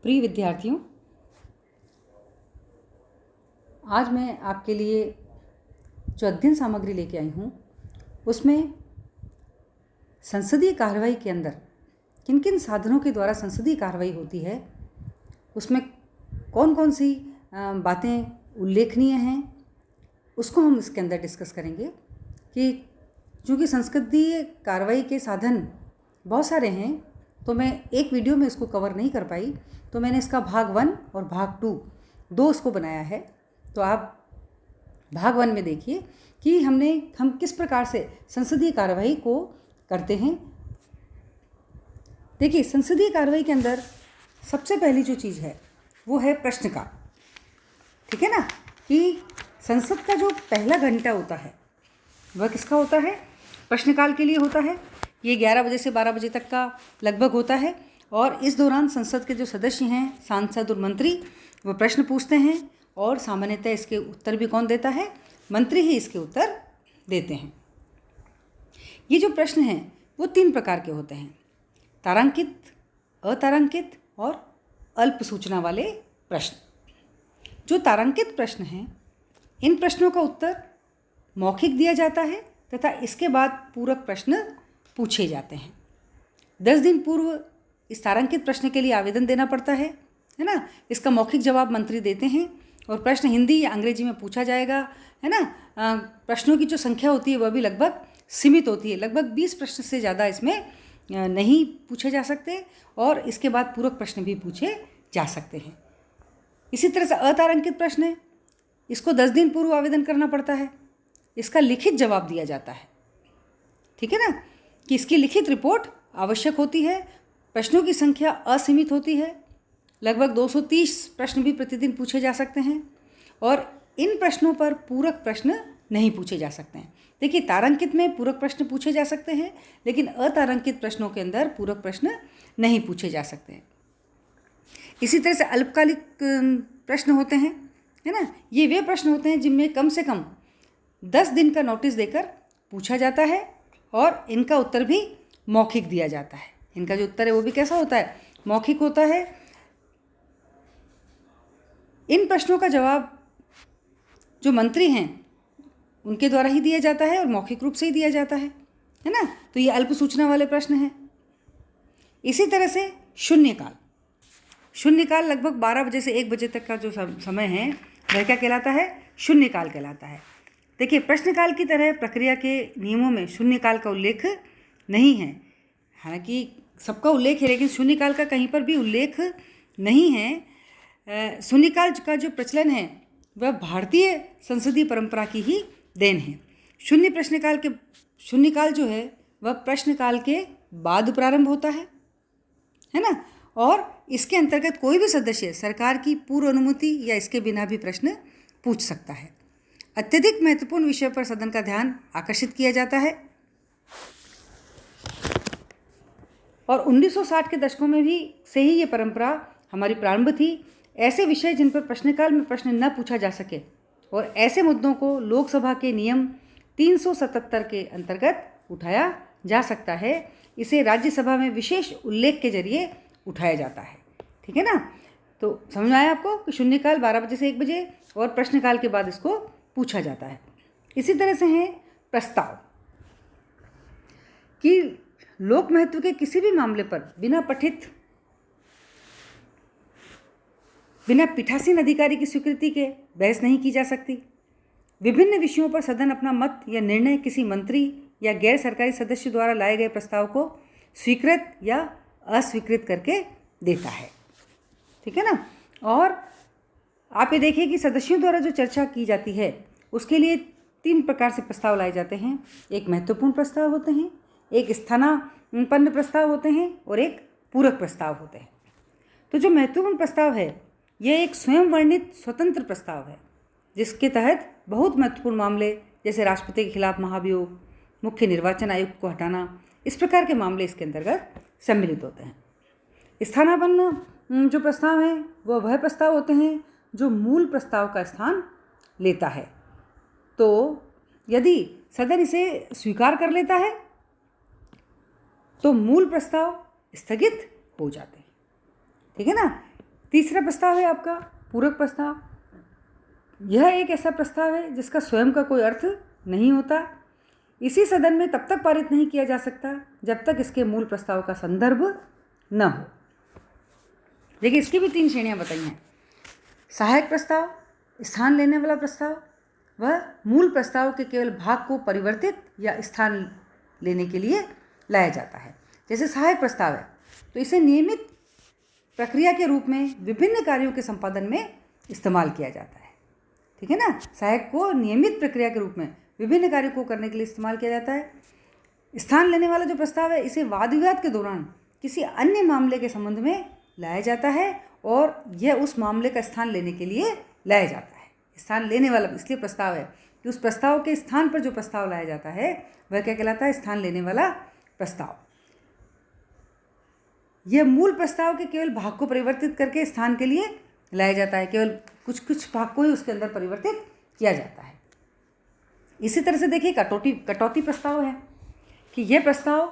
प्रिय विद्यार्थियों, आज मैं आपके लिए जो अध्ययन सामग्री लेके आई हूँ उसमें संसदीय कार्रवाई के अंदर किन किन साधनों के द्वारा संसदीय कार्रवाई होती है, उसमें कौन कौन सी बातें उल्लेखनीय हैं, उसको हम इसके अंदर डिस्कस करेंगे। कि चूँकि संसदीय कार्रवाई के साधन बहुत सारे हैं तो मैं एक वीडियो में इसको कवर नहीं कर पाई, तो मैंने इसका भाग 1 और भाग 2 दो इसको बनाया है। तो आप भाग 1 में देखिए कि हम किस प्रकार से संसदीय कार्रवाई को करते हैं। देखिए, संसदीय कार्रवाई के अंदर सबसे पहली जो चीज़ है वो है प्रश्नकाल। ठीक है ना, कि संसद का जो पहला घंटा होता है वह किसका होता है? प्रश्नकाल के लिए होता है। ये 11 बजे से 12 बजे तक का लगभग होता है और इस दौरान संसद के जो सदस्य हैं, सांसद और मंत्री, वो प्रश्न पूछते हैं और सामान्यतः इसके उत्तर भी कौन देता है? मंत्री ही इसके उत्तर देते हैं। ये जो प्रश्न हैं वो 3 प्रकार के होते हैं: तारांकित, अतारांकित और अल्प सूचना वाले प्रश्न। जो तारांकित प्रश्न हैं, इन प्रश्नों का उत्तर मौखिक दिया जाता है तथा इसके बाद पूरक प्रश्न पूछे जाते हैं। 10 दिन पूर्व इस तारांकित प्रश्न के लिए आवेदन देना पड़ता है ना। इसका मौखिक जवाब मंत्री देते हैं और प्रश्न हिंदी या अंग्रेजी में पूछा जाएगा, है ना। प्रश्नों की जो संख्या होती है वह भी लगभग सीमित होती है। लगभग 20 प्रश्न से ज़्यादा इसमें नहीं पूछे जा सकते और इसके बाद पूरक प्रश्न भी पूछे जा सकते हैं। इसी तरह से अतारांकित प्रश्न है, इसको 10 दिन पूर्व आवेदन करना पड़ता है। इसका लिखित जवाब दिया जाता है। ठीक है ना, कि इसकी लिखित रिपोर्ट आवश्यक होती है। प्रश्नों की संख्या असीमित होती है। लगभग 230 प्रश्न भी प्रतिदिन पूछे जा सकते हैं और इन प्रश्नों पर पूरक प्रश्न नहीं पूछे जा सकते हैं। देखिए, तारांकित में पूरक प्रश्न पूछे जा सकते हैं, लेकिन अतारांकित प्रश्नों के अंदर पूरक प्रश्न नहीं पूछे जा सकते हैं। इसी तरह से अल्पकालिक प्रश्न होते हैं, है ना। ये वे प्रश्न होते हैं जिनमें कम से कम 10 दिन का नोटिस देकर पूछा जाता है और इनका उत्तर भी मौखिक दिया जाता है। इनका जो उत्तर है वो भी कैसा होता है? मौखिक होता है। इन प्रश्नों का जवाब जो मंत्री हैं उनके द्वारा ही दिया जाता है और मौखिक रूप से ही दिया जाता है ना। तो ये अल्प सूचना वाले प्रश्न हैं। इसी तरह से शून्यकाल। शून्यकाल लगभग 12 बजे से 1 बजे तक का जो समय है वह क्या कहलाता है? शून्यकाल कहलाता है। देखिए, प्रश्नकाल की तरह प्रक्रिया के नियमों में शून्यकाल का उल्लेख नहीं है। हालांकि सबका उल्लेख है, लेकिन शून्यकाल का कहीं पर भी उल्लेख नहीं है। शून्यकाल का जो प्रचलन है वह भारतीय संसदीय परंपरा की ही देन है। शून्यकाल जो है वह प्रश्नकाल के बाद प्रारंभ होता है ना। और इसके अंतर्गत कोई भी सदस्य सरकार की पूर्व अनुमति या इसके बिना भी प्रश्न पूछ सकता है। अत्यधिक महत्वपूर्ण विषय पर सदन का ध्यान आकर्षित किया जाता है और 1960 के दशकों में भी से ही ये परंपरा हमारी प्रारंभ थी। ऐसे विषय जिन पर प्रश्नकाल में प्रश्न न पूछा जा सके और ऐसे मुद्दों को लोकसभा के नियम 377 के अंतर्गत उठाया जा सकता है। इसे राज्यसभा में विशेष उल्लेख के जरिए उठाया जाता है। ठीक है ना। तो समझ में आया आपको कि शून्यकाल 12 बजे से 1 बजे और प्रश्नकाल के बाद इसको पूछा जाता है। इसी तरह से है प्रस्ताव, कि लोक महत्व के किसी भी मामले पर बिना पीठासीन अधिकारी की स्वीकृति के बहस नहीं की जा सकती। विभिन्न विषयों पर सदन अपना मत या निर्णय किसी मंत्री या गैर सरकारी सदस्य द्वारा लाए गए प्रस्ताव को स्वीकृत या अस्वीकृत करके देता है। ठीक है ना। और आप ये देखिए कि सदस्यों द्वारा जो चर्चा की जाती है उसके लिए 3 प्रकार से प्रस्ताव लाए जाते हैं। एक महत्वपूर्ण प्रस्ताव होते हैं, एक स्थानापन्न प्रस्ताव होते हैं और एक पूरक प्रस्ताव होते हैं। तो जो महत्वपूर्ण प्रस्ताव है यह एक स्वयं वर्णित स्वतंत्र प्रस्ताव है, जिसके तहत बहुत महत्वपूर्ण मामले जैसे राष्ट्रपति के खिलाफ महाभियोग, मुख्य निर्वाचन आयुक्त को हटाना, इस प्रकार के मामले इसके अंतर्गत सम्मिलित होते हैं। स्थानापन्न जो प्रस्ताव है वह प्रस्ताव होते हैं जो मूल प्रस्ताव का स्थान लेता है। तो यदि सदन इसे स्वीकार कर लेता है तो मूल प्रस्ताव स्थगित हो जाते हैं। ठीक है ना। तीसरा प्रस्ताव है आपका पूरक प्रस्ताव। यह एक ऐसा प्रस्ताव है जिसका स्वयं का कोई अर्थ नहीं होता। इसी सदन में तब तक पारित नहीं किया जा सकता जब तक इसके मूल प्रस्ताव का संदर्भ न हो। देखिए, इसकी भी 3 श्रेणियां बताई हैं। सहायक प्रस्ताव, स्थान लेने वाला प्रस्ताव, वह मूल प्रस्ताव के केवल भाग को परिवर्तित या स्थान लेने के लिए लाया जाता है। जैसे सहायक प्रस्ताव है तो इसे नियमित प्रक्रिया के रूप में विभिन्न कार्यों के संपादन में इस्तेमाल किया जाता है। ठीक है ना, सहायक को नियमित प्रक्रिया के रूप में विभिन्न कार्यों को करने के लिए इस्तेमाल किया जाता है। स्थान लेने वाला जो प्रस्ताव है इसे वाद विवाद के दौरान किसी अन्य मामले के संबंध में लाया जाता है और यह उस मामले का स्थान लेने के लिए लाया जाता है। स्थान लेने वाला इसलिए प्रस्ताव है कि उस प्रस्ताव के स्थान पर जो प्रस्ताव लाया जाता है वह क्या कहलाता है? स्थान लेने वाला प्रस्ताव। यह मूल प्रस्ताव के केवल भाग को परिवर्तित करके स्थान के लिए लाया जाता है। केवल कुछ भाग को ही उसके अंदर परिवर्तित किया जाता है। इसी तरह से देखिए कटौती प्रस्ताव है कि यह प्रस्ताव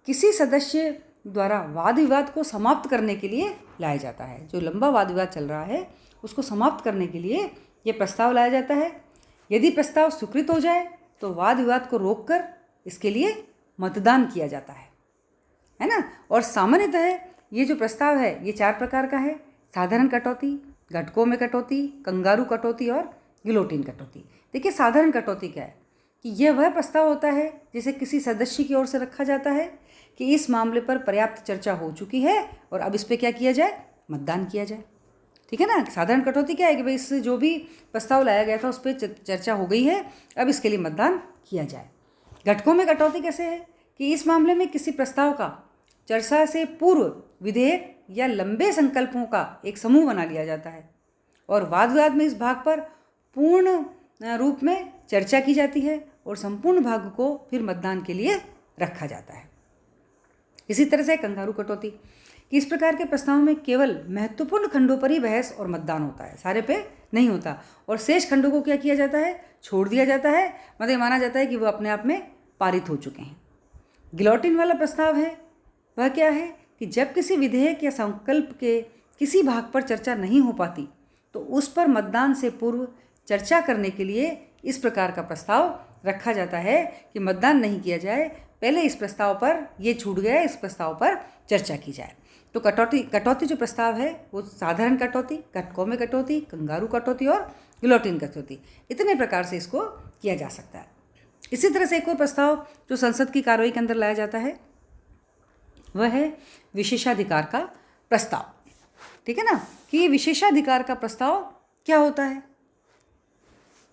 किसी सदस्य द्वारा वाद विवाद को समाप्त करने के लिए लाया जाता है। जो लंबा वाद विवाद चल रहा है उसको समाप्त करने के लिए यह प्रस्ताव लाया जाता है। यदि प्रस्ताव स्वीकृत हो जाए तो वाद विवाद को रोककर इसके लिए मतदान किया जाता है ना। और सामान्यतः ये जो प्रस्ताव है ये 4 प्रकार का है: साधारण कटौती, घटकों में कटौती, कंगारू कटौती और गिलोटिन कटौती। देखिए, साधारण कटौती क्या है कि यह वह प्रस्ताव होता है जिसे किसी सदस्य की ओर से रखा जाता है कि इस मामले पर पर्याप्त चर्चा हो चुकी है और अब इस पर क्या किया जाए? मतदान किया जाए। ठीक है ना। साधारण कटौती क्या है कि भाई इससे जो भी प्रस्ताव लाया गया था उस पर चर्चा हो गई है, अब इसके लिए मतदान किया जाए। घटकों में कटौती कैसे है कि इस मामले में किसी प्रस्ताव का चर्चा से पूर्व विधेयक या लंबे संकल्पों का एक समूह बना लिया जाता है और वाद विवाद में इस भाग पर पूर्ण रूप में चर्चा की जाती है और संपूर्ण भाग को फिर मतदान के लिए रखा जाता है। इसी तरह से कंगारू कटौती कि इस प्रकार के प्रस्ताव में केवल महत्वपूर्ण खंडों पर ही बहस और मतदान होता है, सारे पे नहीं होता, और शेष खंडों को क्या किया जाता है? छोड़ दिया जाता है। मतलब माना जाता है कि वो अपने आप में पारित हो चुके हैं। गिलोटिन वाला प्रस्ताव है वह क्या है कि जब किसी विधेयक या संकल्प के किसी भाग पर चर्चा नहीं हो पाती तो उस पर मतदान से पूर्व चर्चा करने के लिए इस प्रकार का प्रस्ताव रखा जाता है कि मतदान नहीं किया जाए, पहले इस प्रस्ताव पर ये छूट गया, इस प्रस्ताव पर चर्चा की जाए। तो कटौती जो प्रस्ताव है वो साधारण कटौती, घटकों में कटौती, कंगारू कटौती और गिलोटिन कटौती, इतने प्रकार से इसको किया जा सकता है। इसी तरह से एक और प्रस्ताव जो संसद की कार्रवाई के अंदर लाया जाता है वह है विशेषाधिकार का प्रस्ताव। ठीक है ना, कि ये विशेषाधिकार का प्रस्ताव क्या होता है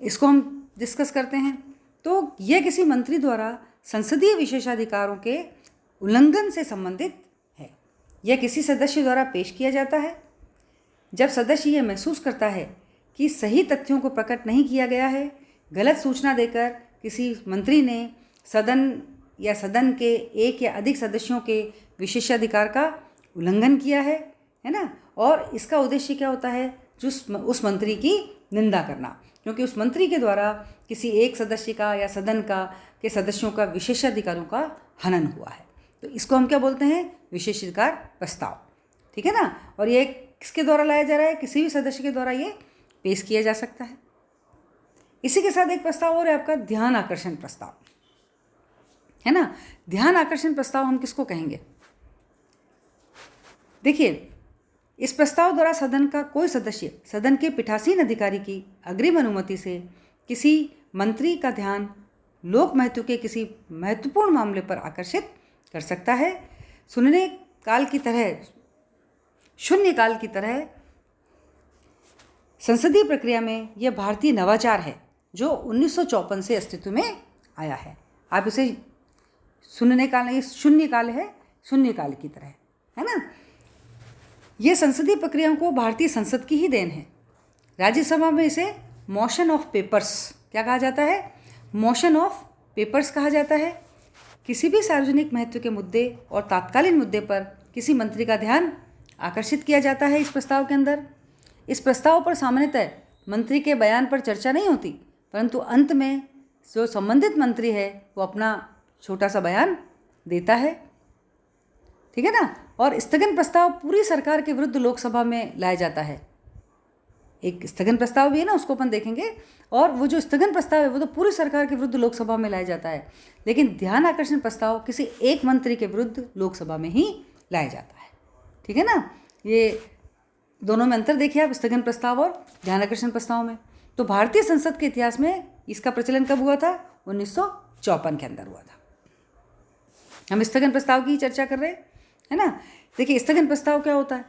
इसको हम डिस्कस करते हैं। तो यह किसी मंत्री द्वारा संसदीय विशेषाधिकारों के उल्लंघन से संबंधित है। यह किसी सदस्य द्वारा पेश किया जाता है जब सदस्य यह महसूस करता है कि सही तथ्यों को प्रकट नहीं किया गया है, गलत सूचना देकर किसी मंत्री ने सदन के एक या अधिक सदस्यों के विशेषाधिकार का उल्लंघन किया है ना। और इसका उद्देश्य क्या होता है? उस मंत्री की निंदा करना, क्योंकि उस मंत्री के द्वारा किसी एक सदस्य का या सदन के सदस्यों का विशेषाधिकारों का हनन हुआ है। तो इसको हम क्या बोलते हैं? विशेषाधिकार प्रस्ताव। ठीक है ना। और ये किसके द्वारा लाया जा रहा है? किसी भी सदस्य के द्वारा ये पेश किया जा सकता है। इसी के साथ एक प्रस्ताव और है आपका ध्यान आकर्षण प्रस्ताव, है ना। ध्यान आकर्षण प्रस्ताव हम किसको कहेंगे? देखिए, इस प्रस्ताव द्वारा सदन का कोई सदस्य सदन के पीठासीन अधिकारी की अग्रिम अनुमति से किसी मंत्री का ध्यान लोक महत्व के किसी महत्वपूर्ण मामले पर आकर्षित कर सकता है। शून्य काल की तरह संसदीय प्रक्रिया में यह भारतीय नवाचार है जो 1954 से अस्तित्व में आया है। आप इसे शून्यकाल है, शून्यकाल की तरह, है ना। यह संसदीय प्रक्रियाओं को भारतीय संसद की ही देन है। राज्यसभा में इसे मोशन ऑफ पेपर्स क्या कहा जाता है? मोशन ऑफ पेपर्स कहा जाता है। किसी भी सार्वजनिक महत्व के मुद्दे और तात्कालीन मुद्दे पर किसी मंत्री का ध्यान आकर्षित किया जाता है इस प्रस्ताव के अंदर। इस प्रस्ताव पर सामान्यतः मंत्री के बयान पर चर्चा नहीं होती, परंतु अंत में जो संबंधित मंत्री है वो अपना छोटा सा बयान देता है। ठीक है ना। और स्थगन प्रस्ताव पूरी सरकार के विरुद्ध लोकसभा में लाया जाता है। एक स्थगन प्रस्ताव भी है ना, उसको अपन देखेंगे। और वो जो स्थगन प्रस्ताव है वो तो पूरी सरकार के विरुद्ध लोकसभा में लाया जाता है, लेकिन ध्यान आकर्षण प्रस्ताव किसी एक मंत्री के विरुद्ध लोकसभा में ही लाया जाता है। ठीक है ना, ये दोनों में अंतर देखिए आप, स्थगन प्रस्ताव और ध्यान आकर्षण प्रस्ताव में। तो भारतीय संसद के इतिहास में इसका प्रचलन कब हुआ था? 1954 के अंदर हुआ था। हम स्थगन प्रस्ताव की चर्चा कर रहे हैं, है ना। देखिए स्थगन प्रस्ताव क्या होता है?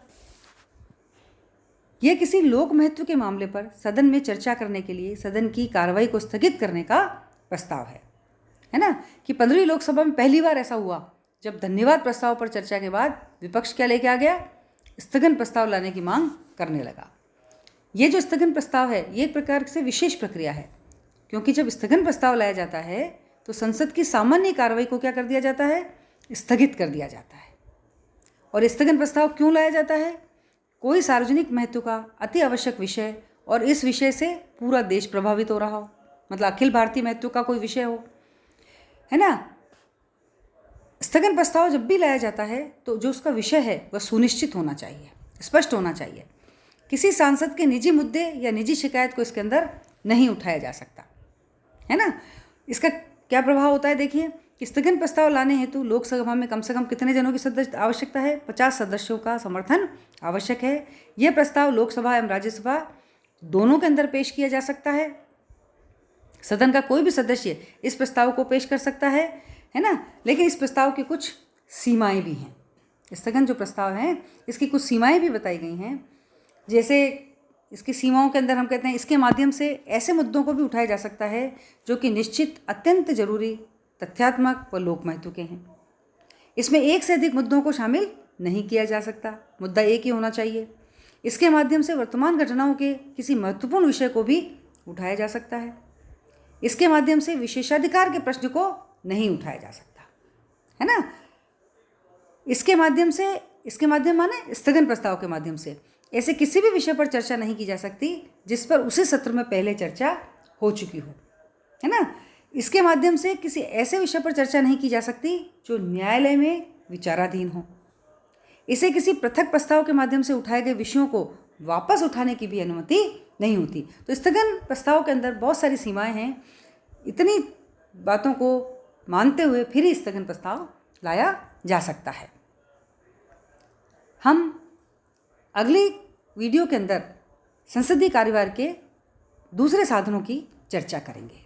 यह किसी लोक महत्व के मामले पर सदन में चर्चा करने के लिए सदन की कार्रवाई को स्थगित करने का प्रस्ताव है ना। कि 15वीं लोकसभा में पहली बार ऐसा हुआ जब धन्यवाद प्रस्ताव पर चर्चा के बाद विपक्ष क्या लेके आ गया? स्थगन प्रस्ताव लाने की मांग करने लगा। ये जो स्थगन प्रस्ताव है ये एक प्रकार से विशेष प्रक्रिया है, क्योंकि जब स्थगन प्रस्ताव लाया जाता है तो संसद की सामान्य कार्रवाई को क्या कर दिया जाता है? स्थगित कर दिया जाता है। और स्थगन प्रस्ताव क्यों लाया जाता है? कोई सार्वजनिक महत्व का अति आवश्यक विषय और इस विषय से पूरा देश प्रभावित हो रहा हो, मतलब अखिल भारतीय महत्व का कोई विषय हो, है ना। स्थगन प्रस्ताव जब भी लाया जाता है तो जो उसका विषय है वह सुनिश्चित होना चाहिए, स्पष्ट होना चाहिए। किसी सांसद के निजी मुद्दे या निजी शिकायत को इसके अंदर नहीं उठाया जा सकता, है ना। इसका क्या प्रभाव होता है? देखिए कि स्थगन प्रस्ताव लाने हेतु लोकसभा में कम से कम कितने जनों की सदस्य आवश्यकता है? 50 सदस्यों का समर्थन आवश्यक है। यह प्रस्ताव लोकसभा एवं राज्यसभा दोनों के अंदर पेश किया जा सकता है। सदन का कोई भी सदस्य इस प्रस्ताव को पेश कर सकता है ना। लेकिन इस प्रस्ताव की कुछ सीमाएं भी हैं। स्थगन जो प्रस्ताव है इसकी कुछ सीमाएं भी बताई गई हैं। जैसे इसकी सीमाओं के अंदर हम कहते हैं इसके माध्यम से ऐसे मुद्दों को भी उठाया जा सकता है जो कि निश्चित अत्यंत जरूरी, तथ्यात्मक व लोक महत्व के हैं। इसमें एक से अधिक मुद्दों को शामिल नहीं किया जा सकता, मुद्दा एक ही होना चाहिए। इसके माध्यम से वर्तमान घटनाओं के किसी महत्वपूर्ण विषय को भी उठाया जा सकता है। इसके माध्यम से विशेषाधिकार के प्रश्न को नहीं उठाया जा सकता, है ना। इसके माध्यम माने स्थगन प्रस्ताव के माध्यम से ऐसे किसी भी विषय पर चर्चा नहीं की जा सकती जिस पर उसी सत्र में पहले चर्चा हो चुकी हो, है ना। इसके माध्यम से किसी ऐसे विषय पर चर्चा नहीं की जा सकती जो न्यायालय में विचाराधीन हो। इसे किसी पृथक प्रस्ताव के माध्यम से उठाए गए विषयों को वापस उठाने की भी अनुमति नहीं होती। तो स्थगन प्रस्ताव के अंदर बहुत सारी सीमाएं हैं। इतनी बातों को मानते हुए फिर ही स्थगन प्रस्ताव लाया जा सकता है। हम अगली वीडियो के अंदर संसदीय कार्यवाही के दूसरे साधनों की चर्चा करेंगे।